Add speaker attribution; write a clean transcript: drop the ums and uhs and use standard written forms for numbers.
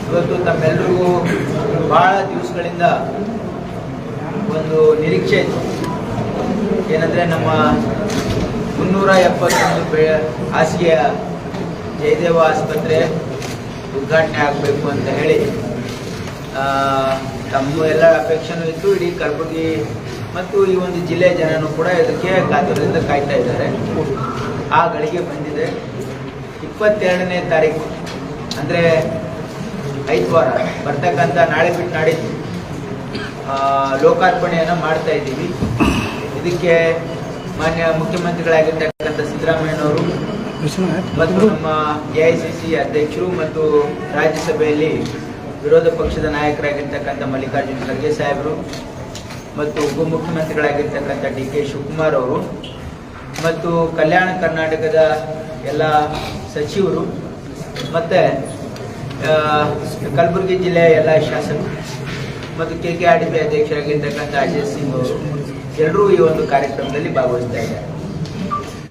Speaker 1: ಇವತ್ತು ತಮ್ಮೆಲ್ಲರಿಗೂ ಬಹಳ ದಿವಸಗಳಿಂದ ಒಂದು ನಿರೀಕ್ಷೆ ಇತ್ತು. ಏನಂದರೆ ನಮ್ಮ 371 ಹಾಸಿಗೆಯ ಜಯದೇವ ಆಸ್ಪತ್ರೆ ಉದ್ಘಾಟನೆ ಆಗಬೇಕು ಅಂತ ಹೇಳಿ ತಮ್ಮ ಎಲ್ಲ ಅಪೇಕ್ಷೆನೂ ಇತ್ತು. ಇಡೀ ಕಲಬುರಗಿ ಮತ್ತು ಈ ಒಂದು ಜಿಲ್ಲೆಯ ಜನನೂ ಕೂಡ ಇದಕ್ಕೆ ಕಾತುರದಿಂದ ಕಾಯ್ತಾ ಇದ್ದಾರೆ. ಆ ಗಳಿಗೆ ಬಂದಿದೆ. 22ನೇ ತಾರೀಕು ಅಂದರೆ ಐತವಾರ ಬರ್ತಕ್ಕಂಥ ನಾಳೆ ಬಿಟ್ಟು ನಾಡಿದ್ದು ಲೋಕಾರ್ಪಣೆಯನ್ನು ಮಾಡ್ತಾ ಇದ್ದೀವಿ. ಇದಕ್ಕೆ ಮಾನ್ಯ ಮುಖ್ಯಮಂತ್ರಿಗಳಾಗಿರ್ತಕ್ಕಂಥ ಸಿದ್ದರಾಮಯ್ಯನವರು ಮತ್ತು ನಮ್ಮ AICC ಅಧ್ಯಕ್ಷರು ಮತ್ತು ರಾಜ್ಯಸಭೆಯಲ್ಲಿ ವಿರೋಧ ಪಕ್ಷದ ನಾಯಕರಾಗಿರ್ತಕ್ಕಂಥ ಮಲ್ಲಿಕಾರ್ಜುನ ಖರ್ಗೆ ಸಾಹೇಬರು ಮತ್ತು ಉಪಮುಖ್ಯಮಂತ್ರಿಗಳಾಗಿರ್ತಕ್ಕಂಥ DK ಶಿವಕುಮಾರ್ ಅವರು ಮತ್ತು ಕಲ್ಯಾಣ ಕರ್ನಾಟಕದ ಎಲ್ಲ ಸಚಿವರು ಮತ್ತು ಕಲಬುರಗಿ ಜಿಲ್ಲೆಯ ಎಲ್ಲ ಶಾಸಕರು ಮತ್ತು KKRDB ಅಧ್ಯಕ್ಷರಾಗಿರ್ತಕ್ಕಂಥ ಅಜಯ್ ಸಿಂಗ್ ಅವರು ಎಲ್ಲರೂ ಈ ಒಂದು ಕಾರ್ಯಕ್ರಮದಲ್ಲಿ ಭಾಗವಹಿಸ್ತಾ ಇದ್ದಾರೆ.